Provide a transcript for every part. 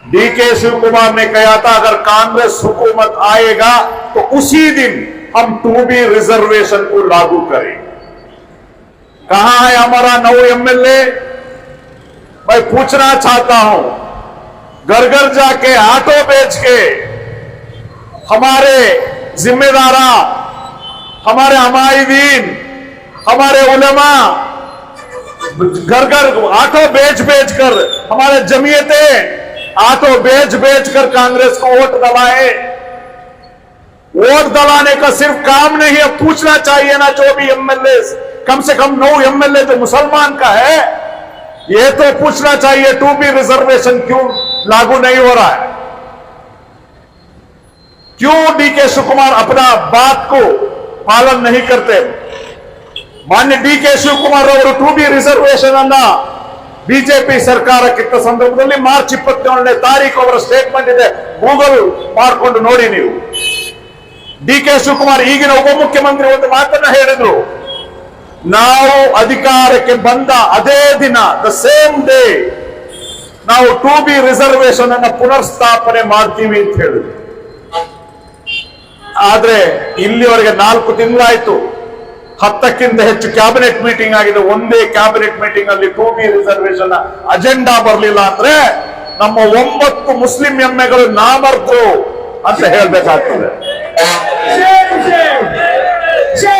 DK Shiv Kumar ने कहा था अगर कांग्रेस हुकूमत आएगा तो उसी दिन हम 2B रिजर्वेशन को लागू करेंगे। कहां है हमारा 9 एमएलए? मैं पूछना चाहता हूं, घर घर जाके ऑटो बेच के हमारे जिम्मेदारा, हमारे हमायदीन, हमारे उलमा घर घर ऑटो बेच कर, हमारे जमीयतें ऑटो बेच कर कांग्रेस को वोट दलाए। वोट दलाने का सिर्फ काम नहीं है, पूछना चाहिए ना जो भी एमएलए, कम से कम 9 एमएलए तो मुसलमान का है, यह तो पूछना चाहिए 2B रिजर्वेशन क्यों लागू नहीं हो रहा है? क्यों डीके शिव कुमार अपना बात को पालन नहीं करते? मान्य डीके शिव कुमार ಅವರು 2B ರಿಸರ್ವೇಶನ್ ಅನ್ನ ಬಿಜೆಪಿ ಸರ್ಕಾರಕ್ಕಿದ್ದ ಸಂದರ್ಭದಲ್ಲಿ ಮಾರ್ಚ್ 27ನೇ ತಾರೀಕು ಅವರ ಸ್ಟೇಟ್ಮೆಂಟ್ ಇದೆ, ಗೂಗಲ್ ಮಾಡಿಕೊಂಡು ನೋಡಿ ನೀವು. ಡಿಕೆ ಶಿವಕುಮಾರ್ ಈಗಿನ ಉಪಮುಖ್ಯಮಂತ್ರಿ ಒಂದು ಮಾತನ್ನ ಹೇಳಿದ್ರು, ನಾವು ಅಧಿಕಾರಕ್ಕೆ ಬಂದ ಅದೇ ದಿನ ದ ಸೇಮ್ ಡೇ ನಾವು 2B ರಿಸರ್ವೇಶನ್ ಅನ್ನ ಪುನರ್ಸ್ಥಾಪನೆ ಮಾಡ್ತೀವಿ ಅಂತ ಹೇಳಿದ್ರು. ಆದ್ರೆ ಇಲ್ಲಿವರೆಗೆ 4 ತಿಂಗಳಾಯ್ತು, 10ಕ್ಕಿಂತ ಹೆಚ್ಚು ಕ್ಯಾಬಿನೆಟ್ ಮೀಟಿಂಗ್ ಆಗಿದೆ. ಒಂದೇ ಕ್ಯಾಬಿನೆಟ್ ಮೀಟಿಂಗ್ ಅಲ್ಲಿ 2B ರಿಸರ್ವೇಶನ್ ಅಜೆಂಡಾ ಬರಲಿಲ್ಲ ಅಂದ್ರೆ ನಮ್ಮ 9 ಮುಸ್ಲಿಂ ಎಮ್ಮೆಗಳು ನಾಮರ್ದ್ರು ಅಂತ ಹೇಳ್ಬೇಕಾಗ್ತದೆ.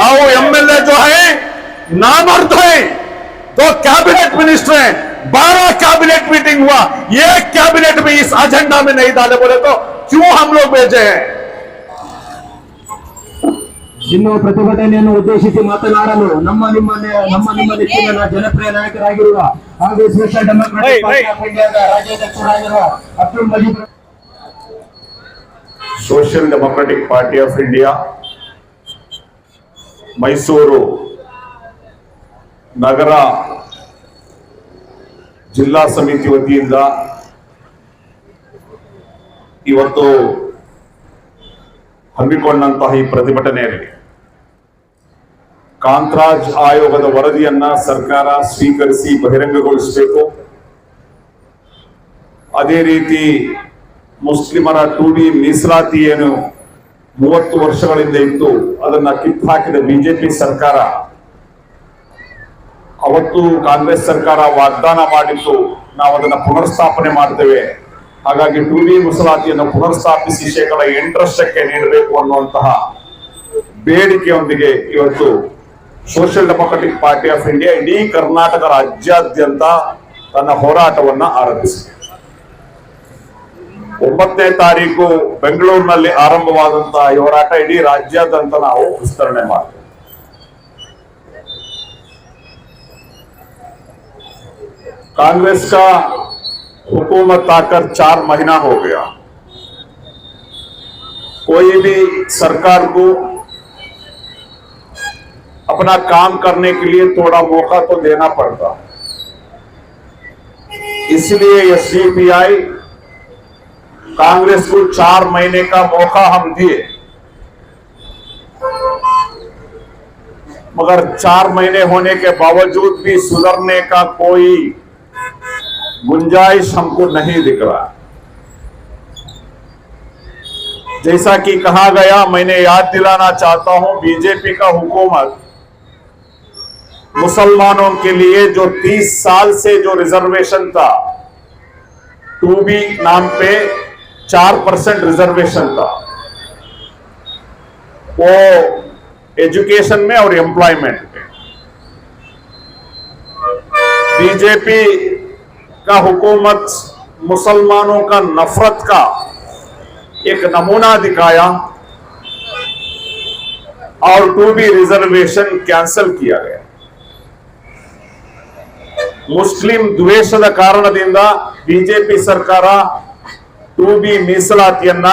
ನಾವು एमएलए जो है नामर्द है, 2 कैबिनेट मिनिस्टर हैं, 12 कैबिनेट मीटिंग हुआ, एक कैबिनेट में इस एजेंडा में नहीं डाले, बोले तो क्यों हम लोग भेजे हैं? ಇನ್ನು ಪ್ರತಿಭಟನೆಯನ್ನು ಉದ್ದೇಶಿಸಿ ಮಾತನಾಡಲು ನಮ್ಮ ನಿಮ್ಮ ನೆಚ್ಚಿನ ಜನಪ್ರಿಯ ನಾಯಕರಾಗಿರುವ ಹಾಗೂ ಸೋಷಿಯಲ್ ಡೆಮೊಕ್ರಾಟಿಕ್ ಪಾರ್ಟಿ ಆಫ್ ಇಂಡಿಯಾದ ರಾಜ್ಯಾಧ್ಯಕ್ಷರಾಗಿರುವ Abdul Majeed. Social democratic party of India Mysuru ನಗರ ಜಿಲ್ಲಾ ಸಮಿತಿ ವತಿಯಿಂದ ಇವತ್ತು ಹಮ್ಮಿಕೊಂಡಂತಹ ಈ ಪ್ರತಿಭಟನೆಯಲ್ಲಿ ಕಾಂತರಾಜ್ ಆಯೋಗದ ವರದಿಯನ್ನ ಸರ್ಕಾರ ಸ್ವೀಕರಿಸಿ ಬಹಿರಂಗಗೊಳಿಸಬೇಕು. ಅದೇ ರೀತಿ ಮುಸ್ಲಿಮರ 2B ಮೀಸಲಾತಿ ಏನು 30 ವರ್ಷಗಳಿಂದ ಇತ್ತು, ಅದನ್ನ ಕಿತ್ತು ಹಾಕಿದ ಬಿಜೆಪಿ ಸರ್ಕಾರ, ಅವತ್ತು ಕಾಂಗ್ರೆಸ್ ಸರ್ಕಾರ ವಾಗ್ದಾನ ಮಾಡಿತ್ತು ನಾವು ಅದನ್ನ ಪುನರ್ಸ್ಥಾಪನೆ ಮಾಡ್ತೇವೆ, ಹಾಗಾಗಿ 2B ಮೀಸಲಾತಿಯನ್ನು ಪುನರ್ಸ್ಥಾಪಿಸಿ 8% ನೀಡಬೇಕು ಅನ್ನುವಂತಹ ಬೇಡಿಕೆಯೊಂದಿಗೆ ಇವತ್ತು social democratic party of India ಇಡೀ ಕರ್ನಾಟಕ ರಾಜ್ಯಾದ್ಯಂತ ತನ್ನ ಹೋರಾಟವನ್ನ ಆರಂಭಿಸಿದೆ. 9ನೇ ತಾರೀಕು ಬೆಂಗಳೂರಿನಲ್ಲಿ ಆರಂಭವಾದಂತಹ ಈ ಹೋರಾಟ ಇಡೀ ರಾಜ್ಯಾದ್ಯಂತ ನಾವು ವಿಸ್ತರಣೆ ಮಾಡ್ತೇವೆ. कांग्रेस का हुकूमत आकर 4 महीना हो गया, कोई भी सरकार को अपना काम करने के लिए थोड़ा मौका तो देना पड़ता, इसलिए एसडीपीआई कांग्रेस को 4 महीने का मौका हम दिए, मगर 4 महीने होने के बावजूद भी सुधरने का कोई गुंजाइश हमको नहीं दिख रहा। जैसा कि कहा गया, मैंने याद दिलाना चाहता हूं, बीजेपी का हुकूमत मुसलमानों के लिए जो 30 साल से जो रिजर्वेशन था, 2B नाम पे 4% रिजर्वेशन था, वो एजुकेशन में और एम्प्लॉयमेंट में बीजेपी का हुकूमत मुसलमानों का नफरत का एक नमूना दिखाया और 2B रिजर्वेशन कैंसल किया गया. ಮುಸ್ಲಿಂ ದ್ವೇಷದ ಕಾರಣದಿಂದ ಬಿಜೆಪಿ ಸರ್ಕಾರ 2B ಮೀಸಲಾತಿಯನ್ನ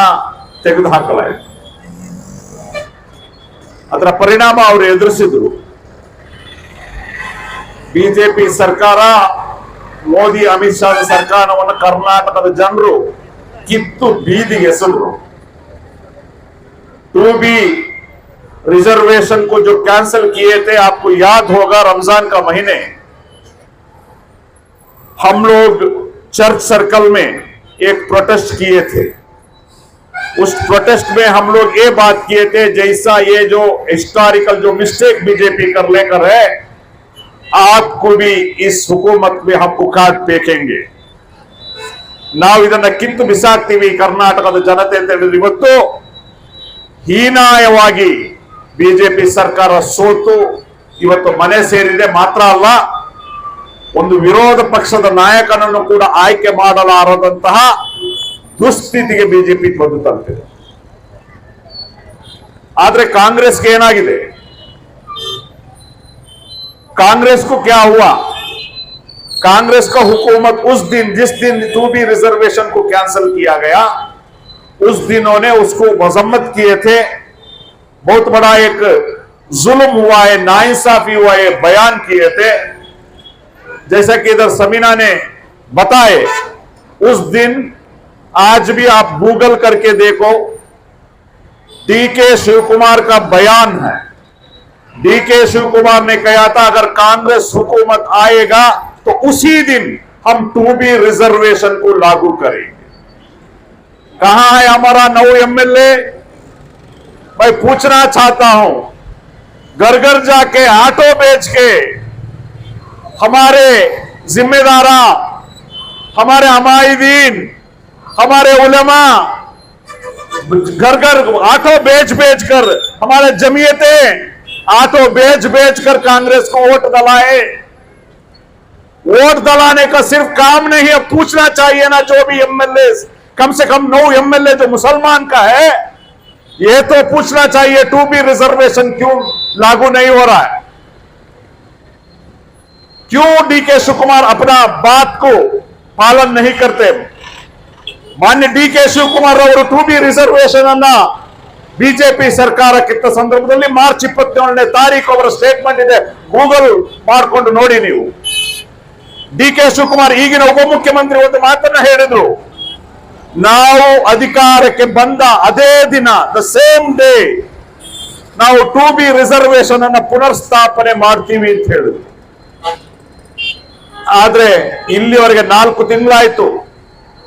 ತೆಗೆದುಹಾಕಲಾಯಿತು. ಅದರ ಪರಿಣಾಮ ಅವರು ಎದುರಿಸಿದ್ರು. ಬಿಜೆಪಿ ಸರ್ಕಾರ, ಮೋದಿ ಅಮಿತ್ ಶಾ ಸರ್ಕಾರವನ್ನು ಕರ್ನಾಟಕದ ಜನರು ಕಿತ್ತು ಬೀದಿಗೆ ಎಸೆದ್ರು. 2B रिजर्वेशन को जो कैंसिल किए थे, आपको याद होगा रमजान का महीने हम लोग चर्च सर्कल में एक प्रोटेस्ट किए थे। उस प्रोटेस्ट में हम लोग ये बात किए थे, जैसा ये जो हिस्टोरिकल जो मिस्टेक बीजेपी कर लेकर है, आपको भी इस हुकूमत में हम उखाड़ फेंकेंगे। ನಾವು ಇದನ್ನ ಕಿತ್ತು ಬಿಸಾಕ್ತೀವಿ ಕರ್ನಾಟಕದ ಜನತೆ ಅಂತ ಹೇಳಿದ್ರೆ ಇವತ್ತು ಹೀನಾಯವಾಗಿ ಬಿಜೆಪಿ ಸರ್ಕಾರ ಸೋತು ಇವತ್ತು ಮನೆ ಸೇರಿದೆ ಮಾತ್ರ ಅಲ್ಲ, ಒಂದು ವಿರೋಧ ಪಕ್ಷದ ನಾಯಕನನ್ನು ಕೂಡ ಆಯ್ಕೆ ಮಾಡಲಾರದಂತಹ ದುಸ್ಥಿತಿಗೆ ಬಿಜೆಪಿ ಬಂದು ತಲುಪಿದೆ। ಆದ್ರೆ ಕಾಂಗ್ರೆಸ್ಗೆ ಏನಾಗಿದೆ? कांग्रेस को क्या हुआ? कांग्रेस का हुकूमत उस दिन जिस दिन 2B रिजर्वेशन को कैंसिल किया गया, उस दिन उन्होंने उसको मजम्मत किए थे। बहुत बड़ा एक जुल्म हुआ है, नाइंसाफी हुआ है, बयान किए थे। जैसा कि इधर समीना ने बताए, उस दिन आज भी आप गूगल करके देखो, डीके शिव कुमार का बयान है। डीके शिव कुमार ने कहा था अगर कांग्रेस हुकूमत आएगा तो उसी दिन हम 2B रिजर्वेशन को लागू करेंगे। कहां है हमारा 9 एमएलए? मैं पूछना चाहता हूं, घर घर जाके ऑटो बेच के हमारे जिम्मेदारा, हमारे हमायदीन, हमारे उलमा घर घर ऑटो बेच कर, हमारे जमीयतें ऑटो बेच कर कांग्रेस को वोट दिलाए। वोट दिलाने का सिर्फ काम नहीं है, पूछना चाहिए ना जो भी एमएलए, कम से कम 9 एमएलए जो मुसलमान का है, ये तो पूछना चाहिए 2B रिजर्वेशन क्यों लागू नहीं हो रहा है? क्यों डीके शिव कुमार अपना बात को पालन नहीं करते? मान्य डीके शिव कुमार ಅವರು 2B ರಿಸರ್ವೇಶನ್ ಅನ್ನ ಬಿಜೆಪಿ ಸರ್ಕಾರಕ್ಕಿದ್ದ ಸಂದರ್ಭದಲ್ಲಿ ಮಾರ್ಚ್ 27ನೇ ತಾರೀಕು ಅವರ ಸ್ಟೇಟ್ಮೆಂಟ್ ಇದೆ, ಗೂಗಲ್ ಮಾಡಿಕೊಂಡು ನೋಡಿ ನೀವು। ಡಿಕೆ ಶಿವಕುಮಾರ್ ಈಗಿನ ಉಪಮುಖ್ಯಮಂತ್ರಿ ಒಂದು ಮಾತನ್ನ ಹೇಳಿದ್ರು, ನಾವು ಅಧಿಕಾರಕ್ಕೆ ಬಂದ ಅದೇ ದಿನ ದ ಸೇಮ್ ಡೇ ನಾವು 2B ರಿಸರ್ವೇಶನ್ ಅನ್ನ ಪುನರ್ ಸ್ಥಾಪನೆ ಮಾಡ್ತೀವಿ ಅಂತ ಹೇಳಿದ್ರು। ಆದ್ರೆ ಇಲ್ಲಿವರೆಗೆ 4 ತಿಂಗಳಾಯ್ತು,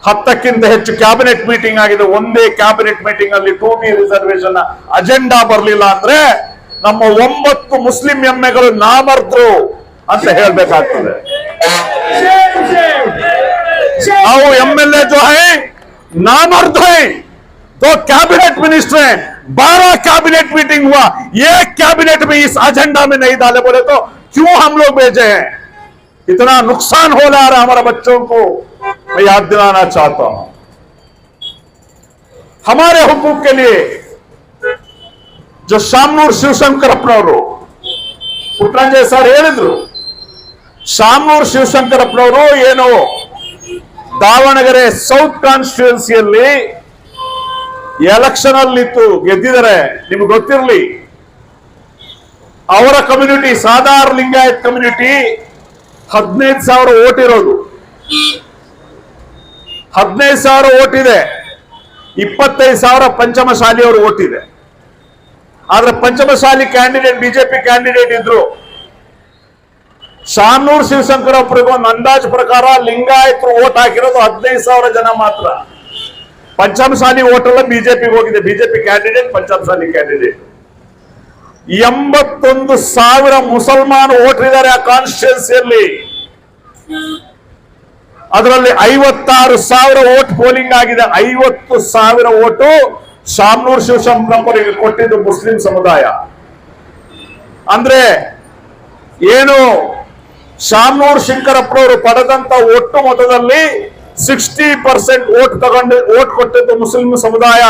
10ಕ್ಕಿಂತ ಹೆಚ್ಚು ಕ್ಯಾಬಿನೆಟ್ ಮೀಟಿಂಗ್ ಆಗಿದೆ, ಒಂದೇ ಕ್ಯಾಬಿನೆಟ್ ಮೀಟಿಂಗ್ ಅಲ್ಲಿ 2B ರಿಸರ್ವೇಶನ್ ಅಜೆಂಡಾ ಬರಲಿಲ್ಲ ಅಂದ್ರೆ ನಮ್ಮ 9 ಮುಸ್ಲಿಂ ಎಮ್ಮೆಗಳು ನಾಮರ್ದ್ರು ಅಂತ ಹೇಳ್ಬೇಕಾಗ್ತದೆ। ನಾವು एमएलए जो है नामर्द है, 2 कैबिनेट मिनिस्टर हैं, 12 कैबिनेट मीटिंग हुआ, एक कैबिनेट में इस एजेंडा में नहीं डाले, बोले तो क्यों हम लोग भेजे हैं? इतना नुकसान हो रहा है हमारे बच्चों को, मैं याद दिलाना चाहता हूं। हमारे हुकूक के लिए जो ಶಾಮನೂರು ಶಿವಶಂಕರಪ್ಪನವರು ಪುಟ್ಟರಂಜಯ ಸರ್ ಹೇಳಿದ್ರು, ಶಾಮನೂರು ಶಿವಶಂಕರಪ್ಪನವರು ಏನು ದಾವಣಗೆರೆ ಸೌತ್ ಕಾನ್ಸ್ಟಿಟ್ಯೂನ್ಸಿಯಲ್ಲಿ ಎಲೆಕ್ಷನ್ ಅಲ್ಲಿ ಗೆದ್ದಿದ್ದಾರೆ, ನಿಮ್ಗೆ ಗೊತ್ತಿರಲಿ। ಅವರ ಕಮ್ಯುನಿಟಿ ಸಾಧಾರಣ ಲಿಂಗಾಯತ್ ಕಮ್ಯುನಿಟಿ 15,000 ವೋಟ್ ಇರೋದು, 15,000 ವೋಟ್ ಇದೆ, 25,000 ಪಂಚಮಶಾಲಿಯವರು ವೋಟ್ ಇದೆ। ಆದ್ರೆ ಪಂಚಮಶಾಲಿ ಕ್ಯಾಂಡಿಡೇಟ್ ಬಿಜೆಪಿ ಕ್ಯಾಂಡಿಡೇಟ್ ಇದ್ರು, ಶಾಮನೂರು ಶಿವಶಂಕರಪ್ಪರಿಗೆ ಒಂದು ಅಂದಾಜು ಪ್ರಕಾರ ಲಿಂಗಾಯತರು ವೋಟ್ ಹಾಕಿರೋದು 15,000 ಜನ ಮಾತ್ರ। ಪಂಚಮಶಾಲಿ ವೋಟ್ ಎಲ್ಲ ಬಿಜೆಪಿಗೆ ಹೋಗಿದೆ, ಬಿಜೆಪಿ ಕ್ಯಾಂಡಿಡೇಟ್ ಪಂಚಮಶಾಲಿ ಕ್ಯಾಂಡಿಡೇಟ್। 81,000 ಮುಸಲ್ಮಾನ್ ವೋಟ್ ಇದ್ದಾರೆ ಆ ಕಾನ್ಸ್ಟಿಟ್ಯೂನ್ಸಿಯಲ್ಲಿ, ಅದರಲ್ಲಿ 56,000 ವೋಟ್ ಪೋಲಿಂಗ್ ಆಗಿದೆ। 50,000 ವೋಟು ಶಾಮನೂರು ಶಿವಶಂಕರಪ್ಪರಿಗೆ ಕೊಟ್ಟಿದ್ದು ಮುಸ್ಲಿಂ ಸಮುದಾಯ। ಅಂದ್ರೆ ಏನು ಶಾಮನೂರು ಶಂಕರಪ್ಪನವರು ಪಡೆದಂತ ಒಟ್ಟು ಮೊತ್ತದಲ್ಲಿ 60% ವೋಟ್ ಕೊಟ್ಟಿದ್ದು ಮುಸ್ಲಿಂ ಸಮುದಾಯ।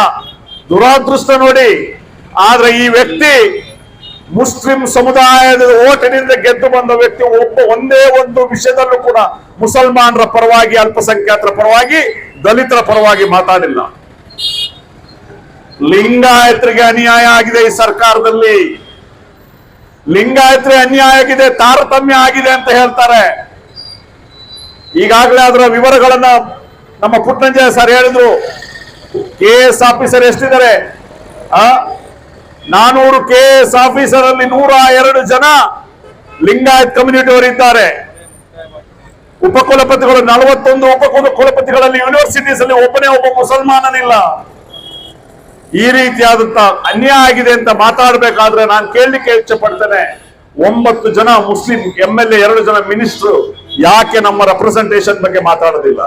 ದುರಾದೃಷ್ಟ ನೋಡಿ, ಆದ್ರೆ ಈ ವ್ಯಕ್ತಿ ಮುಸ್ಲಿಂ ಸಮುದಾಯದ ಓಟಿನಿಂದ ಗೆದ್ದು ಬಂದ ವ್ಯಕ್ತಿ ಒಂದೇ ಒಂದು ವಿಷಯದಲ್ಲೂ ಕೂಡ ಮುಸಲ್ಮಾನರ ಪರವಾಗಿ, ಅಲ್ಪಸಂಖ್ಯಾತರ ಪರವಾಗಿ, ದಲಿತರ ಪರವಾಗಿ ಮಾತಾಡಿಲ್ಲ। ಲಿಂಗಾಯತರಿಗೆ ಅನ್ಯಾಯ ಆಗಿದೆ ಈ ಸರ್ಕಾರದಲ್ಲಿ, ಲಿಂಗಾಯತರಿಗೆ ಅನ್ಯಾಯ ಆಗಿದೆ, ತಾರತಮ್ಯ ಆಗಿದೆ ಅಂತ ಹೇಳ್ತಾರೆ। ಈಗಾಗಲೇ ಅದರ ವಿವರಗಳನ್ನ ನಮ್ಮ ಪುಟ್ಟರಂಜಯ ಸರ್ ಹೇಳಿದ್ರು। ಕೆಎಸ್ ಆಫೀಸರ್ ಎಷ್ಟಿದ್ದಾರೆ? 400 ಕೆಎಸ್ ಆಫೀಸರ್ ಅಲ್ಲಿ 102 ಜನ ಲಿಂಗಾಯತ್ ಕಮ್ಯುನಿಟಿ ಅವರಿದ್ದಾರೆ। ಉಪಕುಲಪತಿಗಳು 41 ಉಪಕುಲಪತಿಗಳಲ್ಲಿ ಯೂನಿವರ್ಸಿಟೀಸ್ ಅಲ್ಲಿ ಒಬ್ಬನೇ ಒಬ್ಬ ಮುಸಲ್ಮಾನನಿಲ್ಲ. ಈ ರೀತಿಯಾದಂತ ಅನ್ಯಾಯ ಆಗಿದೆ ಅಂತ ಮಾತಾಡಬೇಕಾದ್ರೆ ನಾನು ಕೇಳಲಿಕ್ಕೆ ಇಚ್ಛೆ ಪಡ್ತೇನೆ, 9 ಜನ ಮುಸ್ಲಿಂ MLA, 2 ಜನ ಮಿನಿಸ್ಟರ್ ಯಾಕೆ ನಮ್ಮ ರೆಪ್ರೆಸೆಂಟೇಷನ್ ಬಗ್ಗೆ ಮಾತಾಡೋದಿಲ್ಲ?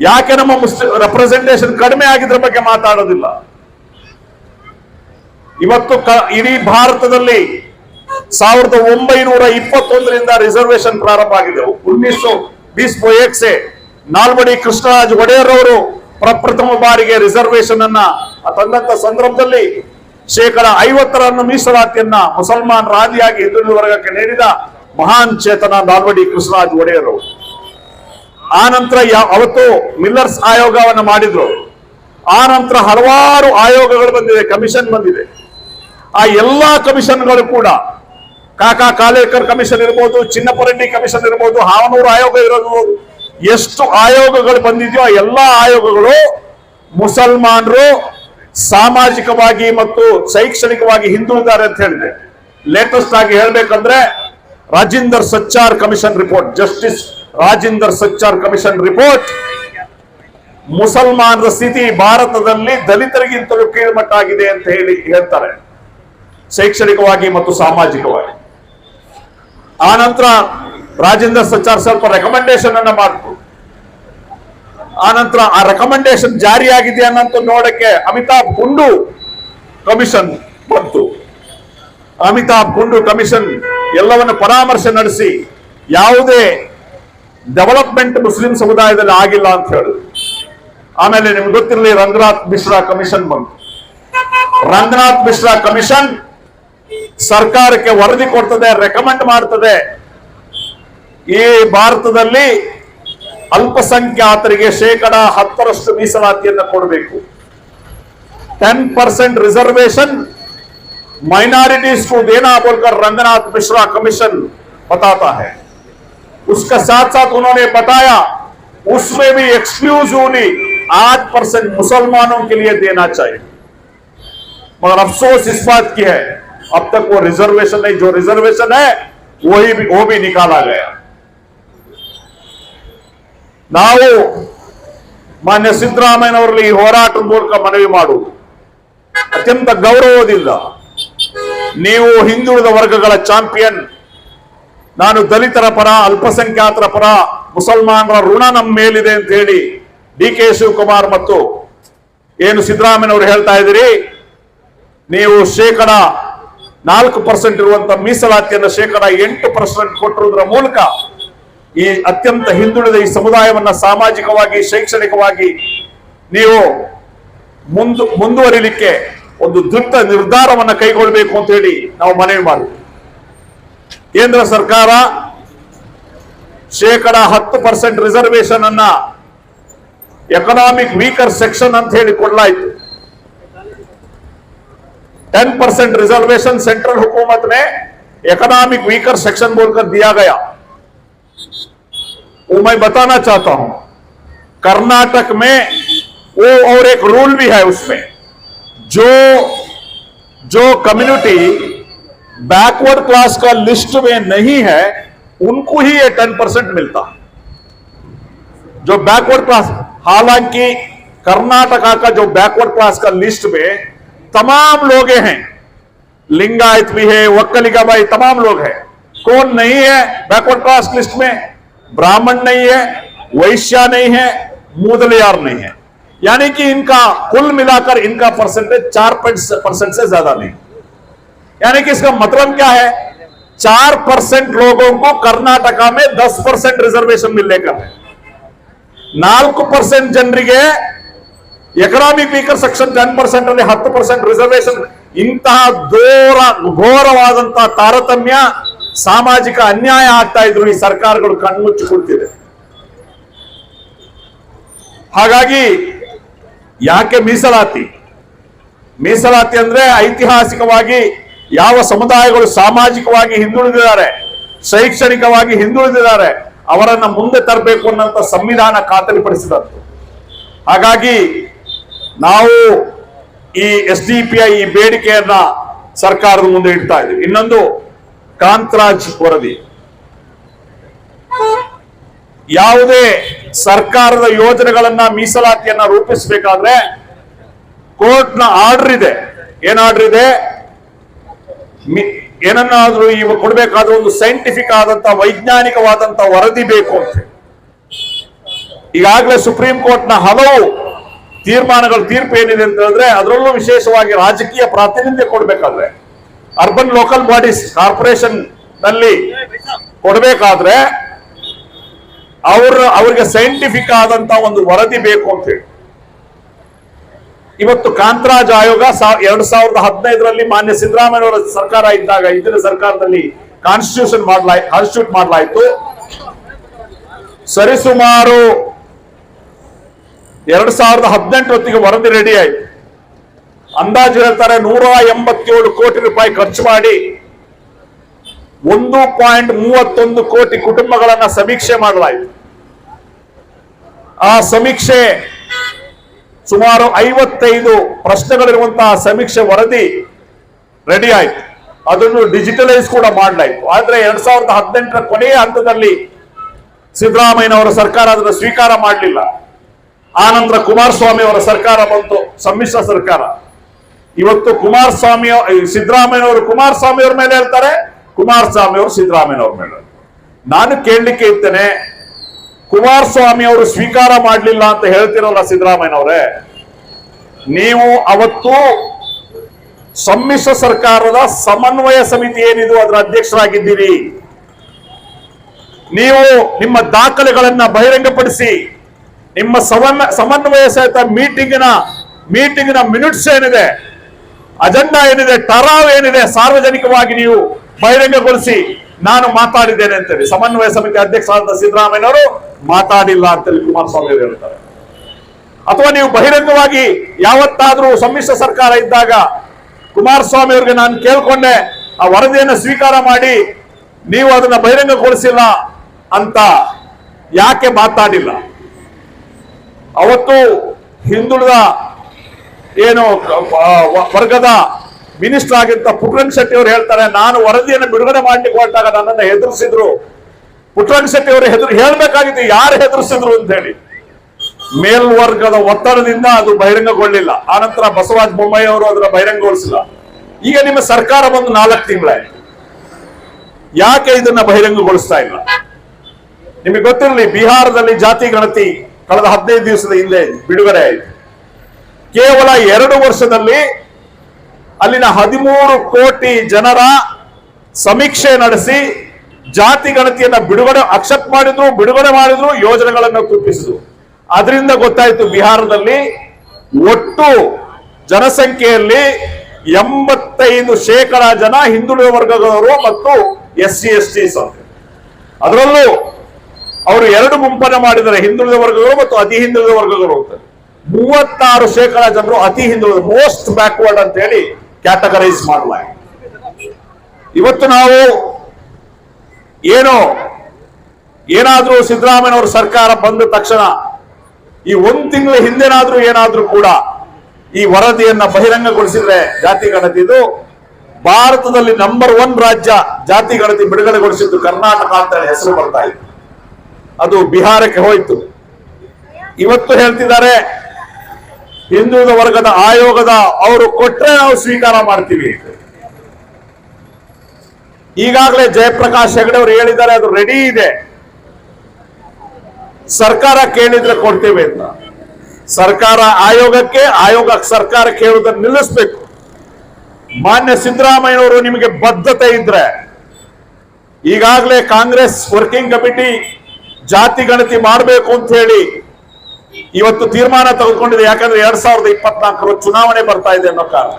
ಯಾಕೆ ನಮ್ಮ ರೆಪ್ರೆಸೆಂಟೇಷನ್ ಕಡಿಮೆ ಆಗಿದ್ರ ಬಗ್ಗೆ ಮಾತಾಡೋದಿಲ್ಲ? ಇವತ್ತು ಇಡೀ ಭಾರತದಲ್ಲಿ 1921ರಿಂದ ರಿಸರ್ವೇಶನ್ ಪ್ರಾರಂಭ ಆಗಿದೆ. 1921 से ನಾಲ್ವಡಿ ಕೃಷ್ಣರಾಜ ಒಡೆಯರ್ ಅವರು ಪ್ರಪ್ರಥಮ ಬಾರಿಗೆ ರಿಸರ್ವೇಶನ್ ಅನ್ನ ತಂದಂತ ಸಂದರ್ಭದಲ್ಲಿ 50% ಮೀಸಲಾತಿಯನ್ನ ಮುಸಲ್ಮಾನರ ಆದಿಯಾಗಿ ಹಿಂದುಳಿದ ವರ್ಗಕ್ಕೆ ನೀಡಿದ ಮಹಾನ್ ಚೇತನ ನಾಲ್ವಡಿ ಕೃಷ್ಣರಾಜ ಒಡೆಯರ್ ಅವರು. ಆ ನಂತರ ಅವತ್ತು ಮಿಲ್ಲರ್ಸ್ ಆಯೋಗವನ್ನು ಮಾಡಿದ್ರು. ಆ ನಂತರ ಹಲವಾರು ಆಯೋಗಗಳು ಬಂದಿದೆ, ಕಮಿಷನ್ ಬಂದಿದೆ. ಆ ಎಲ್ಲಾ ಕಮಿಷನ್ಗಳು ಕೂಡ ಕಾಕಾ ಕಾಲೇಕರ್ ಕಮಿಷನ್ ಇರ್ಬೋದು, ಚಿನ್ನಪರೆಡ್ಡಿ ಕಮಿಷನ್ ಇರ್ಬೋದು, ಹಾವನೂರು ಆಯೋಗ ಇರಬಹುದು, ಎಷ್ಟು ಆಯೋಗಗಳು ಬಂದಿದೆಯೋ ಆ ಎಲ್ಲಾ ಆಯೋಗಗಳು ಮುಸಲ್ಮಾನರು ಸಾಮಾಜಿಕವಾಗಿ ಮತ್ತು ಶೈಕ್ಷಣಿಕವಾಗಿ ಹಿಂದುಳಿದಾರೆ ಅಂತ ಹೇಳಿದೆ. ಲೇಟೆಸ್ಟ್ ಆಗಿ ಹೇಳ್ಬೇಕಂದ್ರೆ Rajinder Sachar commission report, justice Rajinder Sachar commission report, ಮುಸಲ್ಮಾನರ ಸ್ಥಿತಿ ಭಾರತದಲ್ಲಿ ದಲಿತರಿಗಿಂತಲೂ ಕೀಳ್ಮಟ್ಟ ಆಗಿದೆ ಅಂತ ಹೇಳ್ತಾರೆ, ಶೈಕ್ಷಣಿಕವಾಗಿ ಮತ್ತು ಸಾಮಾಜಿಕವಾಗಿ. ಆ ನಂತರ ರಾಜೇಂದ್ರ ಸಚ್ಚಾರ್ ಸ್ವಲ್ಪ ರೆಕಮೆಂಡೇಶನ್ ಅನ್ನ ಮಾಡಿದ್ರು. ಆ ನಂತರ ಆ ರೆಕಮೆಂಡೇಶನ್ ಜಾರಿಯಾಗಿದೆ ಅನ್ನಂತ ನೋಡಕ್ಕೆ ಅಮಿತಾಬ್ ಕುಂಡು ಕಮಿಷನ್ ಬಂತು. ಅಮಿತಾಬ್ ಕುಂಡು ಕಮಿಷನ್ ಎಲ್ಲವನ್ನು ಪರಾಮರ್ಶೆ ನಡೆಸಿ ಯಾವುದೇ ಡೆವಲಪ್ಮೆಂಟ್ ಮುಸ್ಲಿಂ ಸಮುದಾಯದಲ್ಲಿ ಆಗಿಲ್ಲ ಅಂತ ಹೇಳಿದ್ರು. ಆಮೇಲೆ ನಿಮ್ಗೆ ಗೊತ್ತಿರಲಿ ರಂಗನಾಥ್ ಮಿಶ್ರಾ ಕಮಿಷನ್ ಬಂತು. ರಂಗನಾಥ್ ಮಿಶ್ರಾ ಕಮಿಷನ್ ಸರ್ಕಾರಕ್ಕೆ ವರದಿ ಕೊಡ್ತದೆ, ರೆಕಮೆಂಡ್ ಮಾಡ್ತದೆ, ಈ ಭಾರತದಲ್ಲಿ ಅಲ್ಪಸಂಖ್ಯಾತರಿಗೆ 10% ಮೀಸಲಾತಿಯನ್ನು ಕೊಡಬೇಕು. 10% रिजर्वेशन माइनॉरिटीज को देना बोलकर रंगनाथ मिश्रा कमीशन बताता है. उसके साथ साथ उन्होंने बताया उसमें भी एक्सक्लूसिवली 8% मुसलमानों के लिए देना चाहिए. मगर अफसोस इस बात की है अब तक वो रिजर्वेशन नहीं, जो रिजर्वेशन है वो भी निकाला गया. ನಾವು ಮಾನ್ಯ ಸಿದ್ದರಾಮಯ್ಯನವರಲ್ಲಿ ಈ ಹೋರಾಟದ ಮೂಲಕ ಮನವಿ ಮಾಡುವುದು ಅತ್ಯಂತ ಗೌರವದಿಂದ, ನೀವು ಹಿಂದುಳಿದ ವರ್ಗಗಳ ಚಾಂಪಿಯನ್, ನಾನು ದಲಿತರ ಪರ, ಅಲ್ಪಸಂಖ್ಯಾತರ ಪರ, ಮುಸಲ್ಮಾನರ ಋಣ ನಮ್ಮ ಮೇಲಿದೆ ಅಂತ ಹೇಳಿ DK ಶಿವಕುಮಾರ್ ಮತ್ತು ಏನು ಸಿದ್ದರಾಮಯ್ಯನವರು ಹೇಳ್ತಾ ಇದ್ದೀರಿ, ನೀವು 4% ಇರುವಂತಹ ಮೀಸಲಾತಿಯನ್ನು 8% ಕೊಟ್ಟಿರುವುದರ ಮೂಲಕ ಈ ಅತ್ಯಂತ ಹಿಂದುಳಿದ ಈ ಸಮುದಾಯವನ್ನ ಸಾಮಾಜಿಕವಾಗಿ ಶೈಕ್ಷಣಿಕವಾಗಿ ನೀವು ಮುಂದುವರಿಲಿಕ್ಕೆ ಒಂದು ದೃಢ ನಿರ್ಧಾರವನ್ನ ಕೈಗೊಳ್ಳಬೇಕು ಅಂತ ಹೇಳಿ ನಾವು ಮನವಿ ಮಾಡಿದ್ವಿ. ಕೇಂದ್ರ ಸರ್ಕಾರ 10% ರಿಸರ್ವೇಶನ್ ಅನ್ನ ಎಕನಾಮಿಕ್ ವೀಕರ್ ಸೆಕ್ಷನ್ ಅಂತ ಹೇಳಿ ಕೊಡಲಾಯಿತು. 10% रिजर्वेशन सेंट्रल हुकूमत ने इकोनॉमिक वीकर सेक्शन बोलकर दिया गया. वो मैं बताना चाहता हूं, कर्नाटक में वो और एक रूल भी है उसमें, जो कम्युनिटी बैकवर्ड क्लास का लिस्ट में नहीं है उनको ही ये 10% मिलता. जो बैकवर्ड क्लास, हालांकि कर्नाटका का जो बैकवर्ड क्लास का लिस्ट में तमाम लोग हैं, लिंगायत भी है, वक्कलिगा भाई, तमाम लोग हैं. कौन नहीं है बैकवर्ड क्लास लिस्ट में? ब्राह्मण नहीं है, वैश्या नहीं है, मूदलियार नहीं है. यानी कि इनका कुल मिलाकर इनका परसेंटेज 4% से ज्यादा नहीं. यानी कि इसका मतलब क्या है, 4% लोगों को कर्नाटका में 10% रिजर्वेशन मिलने का है. 4% ಜನರಿಗೆ ಎಕನಾಮಿಕ್ ವೀಕರ್ ಸೆಕ್ಷನ್ 10% ಅಲ್ಲಿ 10% ರಿಸರ್ವೇಶನ್. ಇಂತಹ ಘೋರವಾದಂತಹ ತಾರತಮ್ಯ, ಸಾಮಾಜಿಕ ಅನ್ಯಾಯ ಆಗ್ತಾ ಇದ್ರು ಈ ಸರ್ಕಾರಗಳು ಕಣ್ಮುಚ್ಚಿ ಕುಳಿತಿದೆ. ಹಾಗಾಗಿ ಯಾಕೆ ಮೀಸಲಾತಿ ಅಂದ್ರೆ ಐತಿಹಾಸಿಕವಾಗಿ ಯಾವ ಸಮುದಾಯಗಳು ಸಾಮಾಜಿಕವಾಗಿ ಹಿಂದುಳಿದಿದ್ದಾರೆ, ಶೈಕ್ಷಣಿಕವಾಗಿ ಹಿಂದುಳಿದಿದ್ದಾರೆ, ಅವರನ್ನ ಮುಂದೆ ತರಬೇಕು ಅನ್ನೋಂಥ ಸಂವಿಧಾನ ಖಾತರಿಪಡಿಸಿದಂತೆ. ಹಾಗಾಗಿ ನಾವು ಈ SDPI ಈ ಬೇಡಿಕೆಯನ್ನ ಸರ್ಕಾರದ ಮುಂದೆ ಇಡ್ತಾ ಇದ್ದೀವಿ. ಇನ್ನೊಂದು ಕಾಂತರಾಜ್ ವರದಿ, ಯಾವುದೇ ಸರ್ಕಾರದ ಯೋಜನೆಗಳನ್ನ ಮೀಸಲಾತಿಯನ್ನ ರೂಪಿಸಬೇಕಾದ್ರೆ ಕೋರ್ಟ್ನ ಆರ್ಡರ್ ಇದೆ. ಏನ್ ಆರ್ಡರ್ ಇದೆ? ಏನನ್ನಾದ್ರೂ ಇವ ಕೊಡ್ಬೇಕಾದ್ರೆ ಒಂದು ಸೈಂಟಿಫಿಕ್ ಆದಂತ ವೈಜ್ಞಾನಿಕವಾದಂತ ವರದಿ ಬೇಕು ಅಂತ. ಈಗಾಗಲೇ ಸುಪ್ರೀಂ ಕೋರ್ಟ್ನ ಹಲವು ತೀರ್ಪು ಏನಿದೆ ಅಂತ ಹೇಳಿದ್ರೆ, ಅದರಲ್ಲೂ ವಿಶೇಷವಾಗಿ ರಾಜಕೀಯ ಪ್ರಾತಿನಿಧ್ಯ ಕೊಡ್ಬೇಕಾದ್ರೆ, ಅರ್ಬನ್ ಲೋಕಲ್ ಬಾಡೀಸ್ ಕಾರ್ಪೊರೇಷನ್ ನಲ್ಲಿ ಕೊಡ್ಬೇಕಾದ್ರೆ ಅವ್ರಿಗೆ ಸೈಂಟಿಫಿಕ್ ಆದಂತ ಒಂದು ವರದಿ ಬೇಕು ಅಂತ ಹೇಳಿ ಇವತ್ತು ಕಾಂತರಾಜ್ ಆಯೋಗ 2015ರಲ್ಲಿ ಮಾನ್ಯ ಸಿದ್ದರಾಮಯ್ಯವರ ಸರ್ಕಾರ ಇದ್ದಾಗ ಇಂದಿನ ಸರ್ಕಾರದಲ್ಲಿ ಕಾನ್ಸ್ಟಿಟ್ಯೂಟ್ ಮಾಡಲಾಯಿತು. ಸರಿಸುಮಾರು 2018 ಹೊತ್ತಿಗೆ ವರದಿ ರೆಡಿ ಆಯಿತು. ಅಂದಾಜು ಹೇಳ್ತಾರೆ 187 ಕೋಟಿ ರೂಪಾಯಿ ಖರ್ಚು ಮಾಡಿ 1.31 ಕೋಟಿ ಕುಟುಂಬಗಳನ್ನ ಸಮೀಕ್ಷೆ ಮಾಡಲಾಯಿತು. ಆ ಸಮೀಕ್ಷೆ ಸುಮಾರು 55 ಪ್ರಶ್ನೆಗಳಿರುವಂತಹ ಸಮೀಕ್ಷೆ ವರದಿ ರೆಡಿ ಆಯಿತು. ಅದನ್ನು ಡಿಜಿಟಲೈಸ್ ಕೂಡ ಮಾಡಲಾಯಿತು. ಆದ್ರೆ 2018ರ ಕೊನೆಯ ಹಂತದಲ್ಲಿ ಸಿದ್ದರಾಮಯ್ಯನವರ ಸರ್ಕಾರ ಅದನ್ನು ಸ್ವೀಕಾರ ಮಾಡಲಿಲ್ಲ. ಆ ನಂತರ ಕುಮಾರಸ್ವಾಮಿ ಅವರ ಸರ್ಕಾರ ಬಂತು, ಸಮ್ಮಿಶ್ರ ಸರ್ಕಾರ. ಇವತ್ತು ಸಿದ್ದರಾಮಯ್ಯನವರು ಕುಮಾರಸ್ವಾಮಿ ಅವ್ರ ಮೇಲೆ ಹೇಳ್ತಾರೆ, ಕುಮಾರಸ್ವಾಮಿ ಅವರು ಸಿದ್ದರಾಮಯ್ಯನವ್ರ ಮೇಲೆ. ನಾನು ಕೇಳಲಿಕ್ಕೆ ಇರ್ತೇನೆ, ಕುಮಾರಸ್ವಾಮಿ ಅವರು ಸ್ವೀಕಾರ ಮಾಡಲಿಲ್ಲ ಅಂತ ಹೇಳ್ತಿರಲ್ಲ ಸಿದ್ದರಾಮಯ್ಯನವರೇ, ನೀವು ಅವತ್ತು ಸಮ್ಮಿಶ್ರ ಸರ್ಕಾರದ ಸಮನ್ವಯ ಸಮಿತಿ ಏನಿದು ಅದರ ಅಧ್ಯಕ್ಷರಾಗಿದ್ದೀರಿ. ನೀವು ನಿಮ್ಮ ದಾಖಲೆಗಳನ್ನ ಬಹಿರಂಗಪಡಿಸಿ, ನಿಮ್ಮ ಸಮನ್ವಯ ಸಹಿತ ಮೀಟಿಂಗಿನ ಮಿನಿಟ್ಸ್ ಏನಿದೆ, ಅಜೆಂಡಾ ಏನಿದೆ, ಟರಾವ್ ಏನಿದೆ, ಸಾರ್ವಜನಿಕವಾಗಿ ನೀವು ಬಹಿರಂಗಗೊಳಿಸಿ ನಾನು ಮಾತಾಡಿದ್ದೇನೆ ಅಂತೇಳಿ. ಸಮನ್ವಯ ಸಮಿತಿ ಅಧ್ಯಕ್ಷರಾದ ಸಿದ್ದರಾಮಯ್ಯನವರು ಮಾತಾಡಿಲ್ಲ ಅಂತೇಳಿ ಕುಮಾರಸ್ವಾಮಿ ಅವರು ಹೇಳ್ತಾರೆ. ಅಥವಾ ನೀವು ಬಹಿರಂಗವಾಗಿ ಯಾವತ್ತಾದ್ರೂ ಸಮ್ಮಿಶ್ರ ಸರ್ಕಾರ ಇದ್ದಾಗ ಕುಮಾರಸ್ವಾಮಿ ಅವರಿಗೆ ನಾನು ಕೇಳ್ಕೊಂಡೆ, ಆ ವರದಿಯನ್ನು ಸ್ವೀಕಾರ ಮಾಡಿ ನೀವು ಅದನ್ನ ಬಹಿರಂಗಗೊಳಿಸಿಲ್ಲ ಅಂತ ಯಾಕೆ ಮಾತಾಡಿಲ್ಲ? ಅವತ್ತು ಹಿಂದುಳಿದ ಏನು ವರ್ಗದ ಮಿನಿಸ್ಟರ್ ಆಗಿದ್ದ ಪುಟ್ಟರಂಗ ಶೆಟ್ಟಿ ಅವರು ಹೇಳ್ತಾರೆ, ನಾನು ವರದಿಯನ್ನು ಬಿಡುಗಡೆ ಮಾಡ್ಲಿಕ್ಕೆ ಹೊರಟಾಗ ನನ್ನನ್ನು ಹೆದರಿಸಿದ್ರು. ಪುಟ್ಟರಂಗ ಶೆಟ್ಟಿ ಅವರು ಹೇಳ್ಬೇಕಾಗಿತ್ತು ಯಾರು ಹೆದರಿಸಿದ್ರು ಅಂತ ಹೇಳಿ. ಮೇಲ್ವರ್ಗದ ಒತ್ತಡದಿಂದ ಅದು ಬಹಿರಂಗಗೊಳ್ಳಿಲ್ಲ. ಆನಂತರ ಬಸವರಾಜ ಬೊಮ್ಮಾಯಿ ಅವರು ಅದರ ಬಹಿರಂಗಗೊಳಿಸಿಲ್ಲ. ಈಗ ನಿಮ್ಮ ಸರ್ಕಾರ ಬಂದು 4 ತಿಂಗಳಾಯ್ತು, ಯಾಕೆ ಇದನ್ನ ಬಹಿರಂಗಗೊಳಿಸ್ತಾ ಇಲ್ಲ? ನಿಮಗೆ ಗೊತ್ತಿರಲಿ, ಬಿಹಾರದಲ್ಲಿ ಜಾತಿ ಗಣತಿ ಕಳೆದ 15 ದಿವಸದ ಹಿಂದೆ ಬಿಡುಗಡೆ ಆಯಿತು. ಕೇವಲ 2 ವರ್ಷದಲ್ಲಿ ಅಲ್ಲಿನ 13 ಕೋಟಿ ಜನರ ಸಮೀಕ್ಷೆ ನಡೆಸಿ ಜಾತಿ ಗಣತಿಯನ್ನ ಬಿಡುಗಡೆ ಮಾಡಿದ್ರು, ಯೋಜನೆಗಳನ್ನು ರೂಪಿಸಿದ್ರು. ಅದರಿಂದ ಗೊತ್ತಾಯ್ತು ಬಿಹಾರದಲ್ಲಿ ಒಟ್ಟು ಜನಸಂಖ್ಯೆಯಲ್ಲಿ 85% ಜನ ಹಿಂದುಳಿದ ವರ್ಗದವರು ಮತ್ತು SC/ST. ಅದರಲ್ಲೂ ಅವರು 2 ಗುಂಪನ್ನ ಮಾಡಿದ್ದಾರೆ, ಹಿಂದುಳಿದ ವರ್ಗಗಳು ಮತ್ತು ಅತಿ ಹಿಂದುಳಿದ ವರ್ಗಗಳು ಅಂತ. 36% ಜನರು ಅತಿ ಹಿಂದುಳಿದ, ಮೋಸ್ಟ್ ಬ್ಯಾಕ್ವರ್ಡ್ ಅಂತ ಹೇಳಿ ಕ್ಯಾಟಗರೈಸ್ ಮಾಡಲಾಗಿದೆ. ಇವತ್ತು ನಾವು ಏನಾದ್ರೂ ಸಿದ್ದರಾಮಯ್ಯನವರ ಸರ್ಕಾರ ಬಂದ ತಕ್ಷಣ ಈ 1 ತಿಂಗಳ ಹಿಂದೆನಾದ್ರೂ ಏನಾದ್ರೂ ಕೂಡ ಈ ವರದಿಯನ್ನ ಬಹಿರಂಗಗೊಳಿಸಿದ್ರೆ, ಜಾತಿ ಗಣತಿದು ಭಾರತದಲ್ಲಿ ನಂಬರ್ 1 ರಾಜ್ಯ ಜಾತಿ ಗಣತಿ ಬಿಡುಗಡೆಗೊಳಿಸಿದ್ದು ಕರ್ನಾಟಕ ಅಂತ ಹೇಳಿ ಹೆಸರು ಬರ್ತಾ ಇತ್ತು. ಅದು ಬಿಹಾರಕ್ಕೆ ಹೋಯ್ತು. ಇವತ್ತು ಹೇಳ್ತಿದ್ದಾರೆ ಹಿಂದುಳಿದ ವರ್ಗದ ಆಯೋಗದ ಅವರು ಕೊಟ್ರೆ ನಾವು ಸ್ವೀಕಾರ ಮಾಡ್ತೀವಿ. ಈಗಾಗಲೇ ಜಯಪ್ರಕಾಶ್ ಹೆಗಡೆ ಅವರು ಹೇಳಿದ್ದಾರೆ, ಅದು ರೆಡಿ ಇದೆ, ಸರ್ಕಾರ ಕೇಳಿದ್ರೆ ಕೊಡ್ತೇವೆ ಅಂತ. ಆಯೋಗ ಸರ್ಕಾರಕ್ಕೆ ಹೇಳುವುದನ್ನು ನಿಲ್ಲಿಸಬೇಕು. ಮಾನ್ಯ ಸಿದ್ದರಾಮಯ್ಯನವರು ನಿಮಗೆ ಬದ್ಧತೆ ಇದ್ರೆ, ಈಗಾಗಲೇ ಕಾಂಗ್ರೆಸ್ ವರ್ಕಿಂಗ್ ಕಮಿಟಿ ಜಾತಿ ಗಣತಿ ಮಾಡಬೇಕು ಅಂತ ಹೇಳಿ ಇವತ್ತು ತೀರ್ಮಾನ ತೆಗೆದುಕೊಂಡಿದೆ. ಯಾಕಂದ್ರೆ 2024 ಚುನಾವಣೆ ಬರ್ತಾ ಇದೆ ಅನ್ನೋ ಕಾರಣ.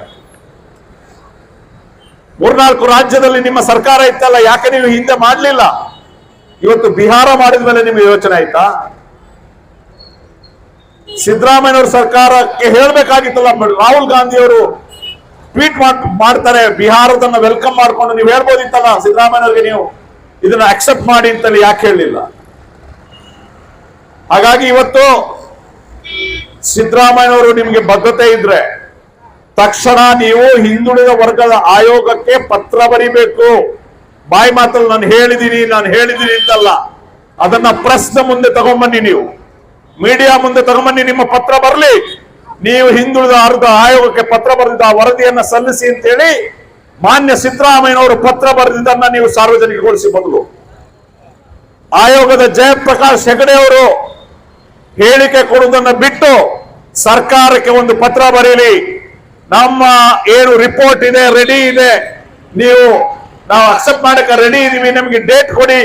3-4 ರಾಜ್ಯದಲ್ಲಿ ನಿಮ್ಮ ಸರ್ಕಾರ ಇತ್ತಲ್ಲ, ಯಾಕೆ ನೀವು ಹಿಂದೆ ಮಾಡಲಿಲ್ಲ? ಇವತ್ತು ಬಿಹಾರ ಮಾಡಿದ ಮೇಲೆ ನಿಮ್ಗೆ ಯೋಚನೆ ಆಯ್ತಾ? ಸಿದ್ದರಾಮಯ್ಯನವರ ಸರ್ಕಾರಕ್ಕೆ ಹೇಳ್ಬೇಕಾಗಿತ್ತಲ್ಲ. ರಾಹುಲ್ ಗಾಂಧಿ ಅವರು ಟ್ವೀಟ್ ಮಾಡ್ತಾರೆ, ಬಿಹಾರದನ್ನ ವೆಲ್ಕಮ್ ಮಾಡ್ಕೊಂಡು ನೀವು ಹೇಳ್ಬೋದಿತ್ತಲ್ಲ ಸಿದ್ದರಾಮಯ್ಯನವರಿಗೆ, ನೀವು ಇದನ್ನ ಅಕ್ಸೆಪ್ಟ್ ಮಾಡಿ ಅಂತಲ್ಲಿ ಯಾಕೆ ಹೇಳಲಿಲ್ಲ? ಹಾಗಾಗಿ ಇವತ್ತು ಸಿದ್ದರಾಮಯ್ಯನವರು ನಿಮಗೆ ಬದ್ಧತೆ ಇದ್ರೆ ತಕ್ಷಣ ನೀವು ಹಿಂದುಳಿದ ವರ್ಗದ ಆಯೋಗಕ್ಕೆ ಪತ್ರ ಬರಿಬೇಕು. ಬಾಯಿ ಮಾತಲ್ಲಿ ನಾನು ಹೇಳಿದ್ದೀನಿ ಅಂತಲ್ಲ, ಅದನ್ನ ಪ್ರೆಸ್ ಮುಂದೆ ತಗೊಂಬನ್ನಿ, ನೀವು ಮೀಡಿಯಾ ಮುಂದೆ ತಗೊಂಬನ್ನಿ, ನಿಮ್ಮ ಪತ್ರ ಬರಲಿ. ನೀವು ಹಿಂದುಳಿದ ವರ್ಗ ಆಯೋಗಕ್ಕೆ ಪತ್ರ ಬರೆದಿದ್ದ ಆ ವರದಿಯನ್ನ ಸಲ್ಲಿಸಿ ಅಂತೇಳಿ ಮಾನ್ಯ ಸಿದ್ದರಾಮಯ್ಯನವರು ಪತ್ರ ಬರೆದಿದ್ದನ್ನ ನೀವು ಸಾರ್ವಜನಿಕಗೊಳಿಸಿ. ಬದಲು ಆಯೋಗದ ಜಯಪ್ರಕಾಶ್ ಹೆಗಡೆ ಅವರು ಹೇಳಿಕೆ ಕೊಡುವುದನ್ನು ಬಿಟ್ಟು ಸರ್ಕಾರಕ್ಕೆ ಒಂದು ಪತ್ರ ಬರೀಲಿ. ನಮ್ಮ ಏನು ರಿಪೋರ್ಟ್ ಇದೆ, ರೆಡಿ ಇದೆ, ನಾವು ಅಕ್ಸೆಪ್ಟ್ ಮಾಡಕ್ಕೆ ರೆಡಿ ಇದೀವಿ, ನಮಗೆ ಡೇಟ್ ಕೊಡಿ,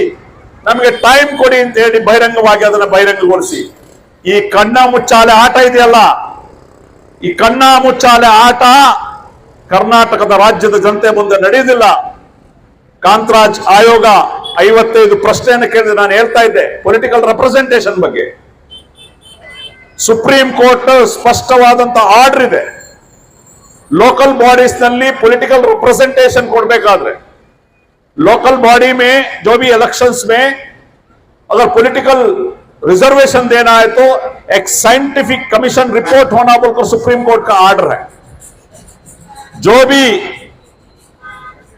ನಮಗೆ ಟೈಮ್ ಕೊಡಿ ಅಂತ ಹೇಳಿ ಬಹಿರಂಗವಾಗಿ ಅದನ್ನ ಬಹಿರಂಗಗೊಳಿಸಿ. ಈ ಕಣ್ಣ ಮುಚ್ಚಾಲೆ ಆಟ ಇದೆಯಲ್ಲ, ಈ ಕಣ್ಣ ಮುಚ್ಚಾಲೆ ಆಟ ಕರ್ನಾಟಕದ ರಾಜ್ಯದ ಜನತೆ ಮುಂದೆ ನಡೆಯುವುದಿಲ್ಲ. ಕಾಂತರಾಜ್ ಆಯೋಗ 55 ಪ್ರಶ್ನೆಯನ್ನು ಕೇಳಿದ್ರೆ ನಾನು ಹೇಳ್ತಾ ಇದ್ದೆ ಪೊಲಿಟಿಕಲ್ ರೆಪ್ರೆಸೆಂಟೇಷನ್ ಬಗ್ಗೆ. ಸುಪ್ರೀಂ ಕೋರ್ಟ್ ಸ್ಪಷ್ಟವಾದಂತಹ ಆರ್ಡರ್ ಇದೆ. लोकल बॉडीज ನಲ್ಲಿ पॉलिटिकल रिप्रेजेंटेशन ಕೊಡಬೇಕಾದ್ರೆ लोकल बॉडी में जो भी इलेक्शंस में अगर पॉलिटिकल रिजर्वेशन देना है तो एक साइंटिफिक कमीशन रिपोर्ट होना बोलकर सुप्रीम कोर्ट का ऑर्डर है. जो भी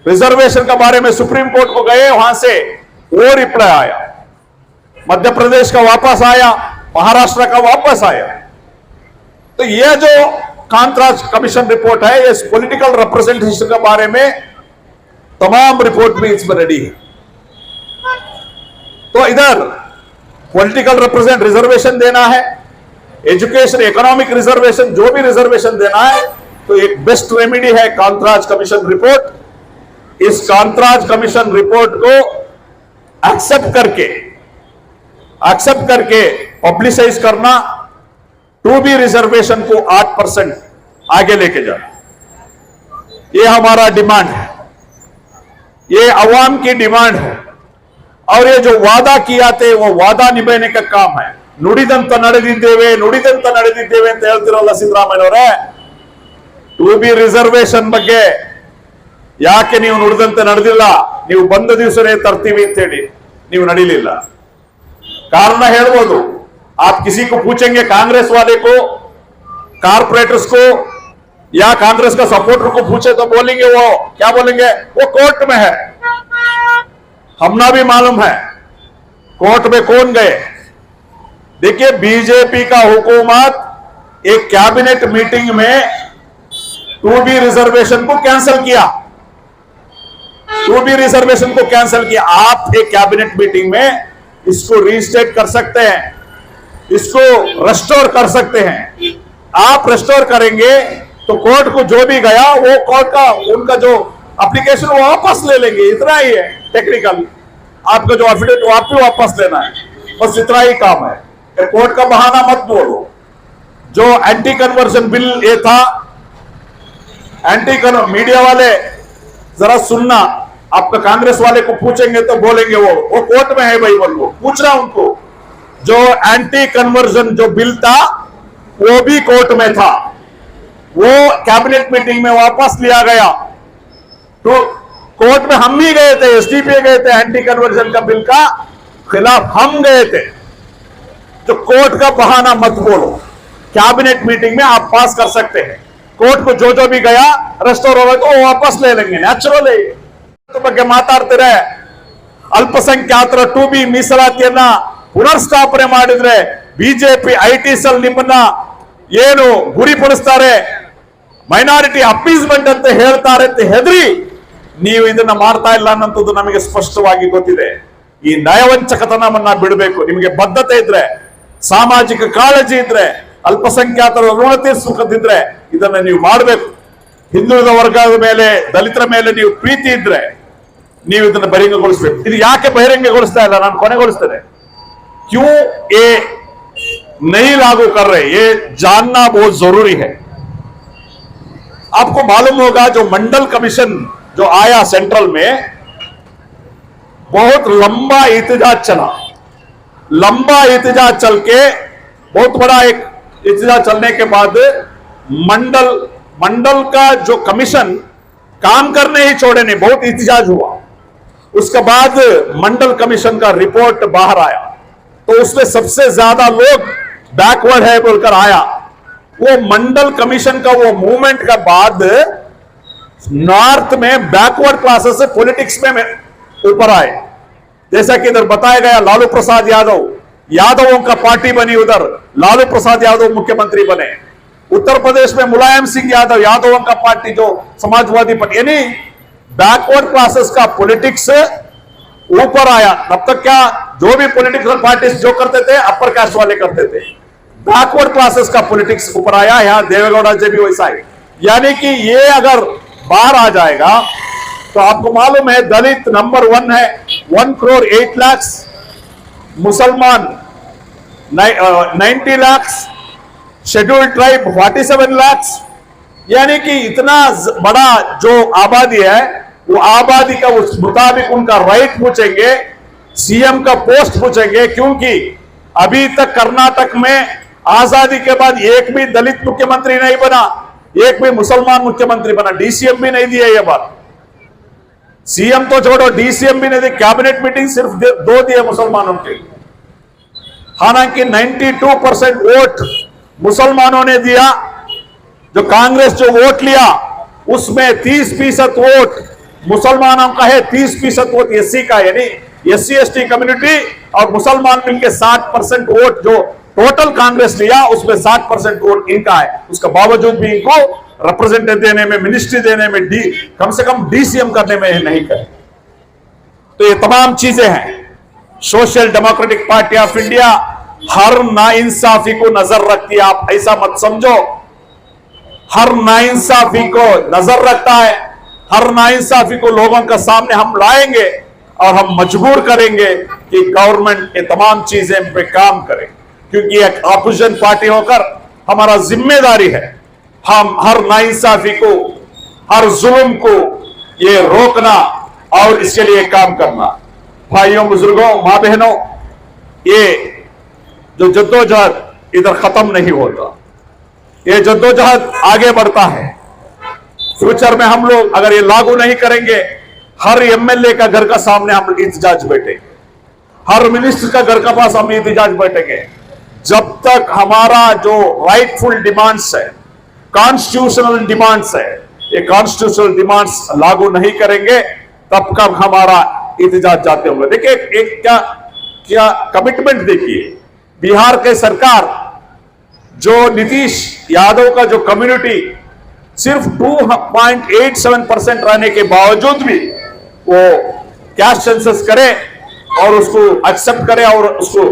रिजर्वेशन के बारे में सुप्रीम कोर्ट को गए वहां से वो रिप्लाई आया, मध्य प्रदेश का वापस आया, महाराष्ट्र का वापस आया. तो यह जो कांतराज कमीशन रिपोर्ट है, इस पॉलिटिकल रिप्रेजेंटेशन के बारे में तमाम रिपोर्ट भी इसमें रेडी है. तो इधर पॉलिटिकल रिजर्वेशन देना है, एजुकेशन, इकोनॉमिक रिजर्वेशन, जो भी रिजर्वेशन देना है, तो एक बेस्ट रेमेडी है कांतराज कमीशन रिपोर्ट. इस कांतराज कमीशन रिपोर्ट को एक्सेप्ट करके पब्लिसाइज करना, 2B रिजर्वेशन को 8% आगे लेके जाना, ये हमारा डिमांड है, ये अवाम की डिमांड है. और ये जो वादा किया थे वो वादा निभाने का काम है. ನುಡಿದಂತ ನಡೆದಿದ್ದೇವೆ ಅಂತ ಹೇಳ್ತಿರಲ್ಲ ಸಿದ್ದರಾಮಯ್ಯನವರೇ, 2B ರಿಸರ್ವೇಶನ್ ಬಗ್ಗೆ ಯಾಕೆ ನೀವು ನುಡಿದಂತೆ ನಡೆದಿಲ್ಲ? ನೀವು ಬಂದ ದಿವಸನೇ ತರ್ತೀವಿ ಅಂತ ಹೇಳಿ ನೀವು ನಡೀಲಿಲ್ಲ. ಕಾರಣ ಹೇಳ್ಬೋದು. आप किसी को पूछेंगे, कांग्रेस वाले को, कारपोरेटर्स को या कांग्रेस का सपोर्टर को पूछे तो बोलेंगे, वो क्या बोलेंगे? वो कोर्ट में है. हमना भी मालूम है कोर्ट में कौन गए. देखिए, बीजेपी का हुकूमत एक कैबिनेट मीटिंग में 2B रिजर्वेशन को कैंसिल किया. 2B रिजर्वेशन को कैंसिल किया. आप एक कैबिनेट मीटिंग में इसको रीस्टेट कर सकते हैं, इसको रेस्टोर कर सकते हैं. आप रेस्टोर करेंगे तो कोर्ट को जो भी गया वो कोर्ट का उनका जो एप्लीकेशन वो वापस ले लेंगे. इतना ही है टेक्निकल. आपका जो एफिडेविट वो आप भी वापस लेना है, बस इतना ही काम है. कोर्ट का बहाना मत बोलो. जो एंटी कन्वर्जन बिल ये था, मीडिया वाले जरा सुनना, आपका कांग्रेस वाले को पूछेंगे तो बोलेंगे वो कोर्ट में है भाई, बोलो पूछना उनको. जो एंटी कन्वर्जन जो बिल था वो भी कोर्ट में था, वो कैबिनेट मीटिंग में वापस लिया गया. तो कोर्ट में हम ही गए थे, एसडीपीए गए थे, एंटी कन्वर्जन का बिल का खिलाफ हम गए थे. तो कोर्ट का बहाना मत बोलो. कैबिनेट मीटिंग में आप पास कर सकते हैं. कोर्ट को जो भी गया रेस्टोर होगा तो वो वापस ले लेंगे. ನ್ಯಾಚುರಲ್ ಬಗ್ಗೆ ಮಾತಾಡ್ತಾರೆ. ಅಲ್ಪಸಂಖ್ಯಾತರ 2B ಮೀಸಲಾತಿಯನ್ನ ಪುನರ್ಸ್ಥಾಪನೆ ಮಾಡಿದ್ರೆ ಬಿಜೆಪಿ ಐಟಿ ಸೆಲ್ ನಿಮ್ಮನ್ನ ಏನು ಗುರಿಪಡಿಸ್ತಾರೆ, ಮೈನಾರಿಟಿ ಅಪೀಸ್ಮೆಂಟ್ ಅಂತ ಹೇಳ್ತಾರೆ ಅಂತ ಹೆದರಿ ನೀವು ಇದನ್ನ ಮಾಡ್ತಾ ಇಲ್ಲ ಅನ್ನೋದು ನಮಗೆ ಸ್ಪಷ್ಟವಾಗಿ ಗೊತ್ತಿದೆ. ಈ ನಯವಂಚಕತನವನ್ನ ಬಿಡಬೇಕು. ನಿಮಗೆ ಬದ್ಧತೆ ಇದ್ರೆ, ಸಾಮಾಜಿಕ ಕಾಳಜಿ ಇದ್ರೆ, ಅಲ್ಪಸಂಖ್ಯಾತರ ಋಣ ತೀರಿಸಬೇಕಿದ್ರೆ ಇದನ್ನ ನೀವು ಮಾಡಬೇಕು. ಹಿಂದುಳಿದ ವರ್ಗದ ಮೇಲೆ, ದಲಿತರ ಮೇಲೆ ನೀವು ಪ್ರೀತಿ ಇದ್ರೆ ನೀವು ಇದನ್ನ ಬಹಿರಂಗಗೊಳಿಸಬೇಕು. ಇದು ಯಾಕೆ ಬಹಿರಂಗಗೊಳಿಸ್ತಾ ಇಲ್ಲ? ನಾನು ಕೊನೆಗೊಳಿಸ್ತೇನೆ. क्यों ये नहीं लागू कर रहे, ये जानना बहुत जरूरी है. आपको मालूम होगा जो मंडल कमीशन जो आया सेंट्रल में, बहुत लंबा एहतजाज चला. लंबा एहतजाज चल के बहुत बड़ा एक एहतजाज चलने के बाद मंडल का जो कमीशन काम करने ही छोड़े नहीं, बहुत एहतजाज हुआ. उसके बाद मंडल कमीशन का रिपोर्ट बाहर आया तो उसमें सबसे ज्यादा लोग बैकवर्ड है बोलकर आया. वो मंडल कमीशन का वो मूवमेंट का बाद नॉर्थ में बैकवर्ड क्लासेस से पॉलिटिक्स में ऊपर आए. जैसा कि इधर बताया गया, लालू प्रसाद यादव, यादवों का पार्टी बनी, उधर लालू प्रसाद यादव मुख्यमंत्री बने। उत्तर प्रदेश में मुलायम सिंह यादव, यादवों का पार्टी, जो समाजवादी पार्टी, यानी बैकवर्ड क्लासेस का पॉलिटिक्स ऊपर आया। तब तक क्या, जो भी पॉलिटिकल पार्टी जो करते थे अपर कास्ट वाले करते थे, बैकवर्ड क्लासेस का पॉलिटिक्स ऊपर आया। यहां देवेगौड़ा जी भी वैसा है। यानी कि ये अगर बाहर आ जाएगा तो आपको मालूम है दलित नंबर 1 है, 1 करोड़ 8 लाख, मुसलमान 90 लाख, शेड्यूल्ड ट्राइब 47 लाख। यानी कि इतना बड़ा जो आबादी है, वो आबादी का उस मुताबिक उनका राइट पूछेंगे, सीएम का पोस्ट पूछेंगे। क्योंकि अभी तक कर्नाटक में आजादी के बाद एक भी दलित मुख्यमंत्री नहीं बना, एक भी मुसलमान मुख्यमंत्री बना, डीसीएम भी नहीं दिया। ये बात सीएम तो छोड़ो, डीसीएम भी नहीं दिया। कैबिनेट मीटिंग सिर्फ 2 दिए मुसलमानों के। हालांकि 92% वोट मुसलमानों ने दिया। जो कांग्रेस जो वोट लिया उसमें 30% वोट मुसलमानों का है, 30% वोट एससी का, यानी एससी एसटी कम्युनिटी और मुसलमान मिलकर 60% वोट जो टोटल कांग्रेस लिया उसमें 60% वोट इनका है। उसके बावजूद भी इनको रिप्रेजेंटेटिव देने में, मिनिस्ट्री देने में, कम से कम डीसीएम करने में नहीं करे। तो ये तमाम चीजें हैं। Social democratic party of India हर नाइंसाफी को नजर रखती है। आप ऐसा मत समझो, हर नाइंसाफी को नजर रखता है। हर नाइंसाफी को लोगों का सामने हम लाएंगे और हम मजबूर करेंगे कि गवर्नमेंट ये तमाम चीजें पे काम करे। क्योंकि एक ऑपोजिशन पार्टी होकर हमारा जिम्मेदारी है हम हर नाइंसाफी को, हर जुल्म को ये रोकना और इसके लिए काम करना। भाइयों, बुजुर्गों, मां बहनों, ये जो जद्दोजहद इधर खत्म नहीं होता, ये जद्दोजहद आगे बढ़ता है। फ्यूचर में हम लोग अगर ये लागू नहीं करेंगे, हर एमएलए का घर का सामने हम एहतजाज बैठेंगे, हर मिनिस्टर का घर का पास हम एहतजाज बैठेंगे। जब तक हमारा जो राइटफुल डिमांड्स है, कॉन्स्टिट्यूशनल डिमांड्स है, ये कॉन्स्टिट्यूशनल डिमांड्स लागू नहीं करेंगे तब कब हमारा एहतजाज जाते होंगे। देखिए एक क्या कमिटमेंट देखिए, बिहार के सरकार जो नीतीश यादव का जो कम्युनिटी सिर्फ 2.87% रहने के बावजूद भी वो कैश सेंसस करे और उसको एक्सेप्ट करे और उसको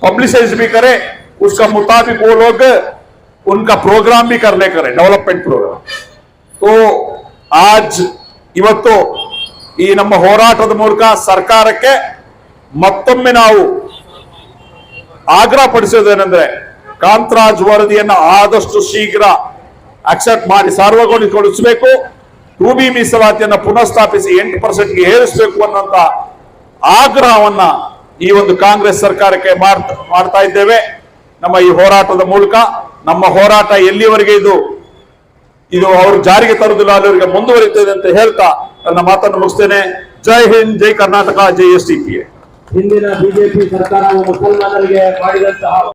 पब्लिसाइज भी करे, उसका मुताबिक वो लोग उनका प्रोग्राम भी करने करें, डेवलपमेंट प्रोग्राम। तो आज ಇವತ್ತು ಈ ನಮ್ಮ ಹೋರಾಟದ ಮೂಲಕ ಸರ್ಕಾರಕ್ಕೆ ಮತ್ತೊಮ್ಮೆ ನಾವು ಆಗ್ರಹ ಪಡಿಸೋದೇನೆಂದ್ರೆ ಕಾಂತರಾಜ್ ವರದಿಯನ್ನು ಆದಷ್ಟು ಶೀಘ್ರ ಅಕ್ಸೆಪ್ಟ್ ಮಾಡಿ ಸಾರ್ವಜನಿಕಗೊಳಿಸಬೇಕು, 2B ಮೀಸಲಾತಿಯನ್ನು ಪುನಃಸ್ಥಾಪಿಸಿ 8%ಗೆ ಏರಿಸಬೇಕು ಅನ್ನುವಂತ ಆಗ್ರಹವನ್ನ ಈ ಒಂದು ಕಾಂಗ್ರೆಸ್ ಸರ್ಕಾರಕ್ಕೆ ಮಾಡ್ತಾ ಇದ್ದೇವೆ ನಮ್ಮ ಈ ಹೋರಾಟದ ಮೂಲಕ। ನಮ್ಮ ಹೋರಾಟ ಎಲ್ಲಿವರೆಗೆ ಇದು ಅವರು ಜಾರಿಗೆ ತರುವುದಿಲ್ಲ ಅಲ್ಲಿವರೆಗೆ ಮುಂದುವರಿಯುತ್ತದೆ ಅಂತ ಹೇಳ್ತಾ ನನ್ನ ಮಾತನ್ನು ಮುಗಿಸ್ತೇನೆ। ಜೈ ಹಿಂದ್, ಜೈ ಕರ್ನಾಟಕ, ಜೈ SDPA। ಹಿಂದಿನ ಬಿಜೆಪಿ ಸರ್ಕಾರವು ಮುಸಲ್ಮಾನರಿಗೆ ಮಾಡಿದಂತಹ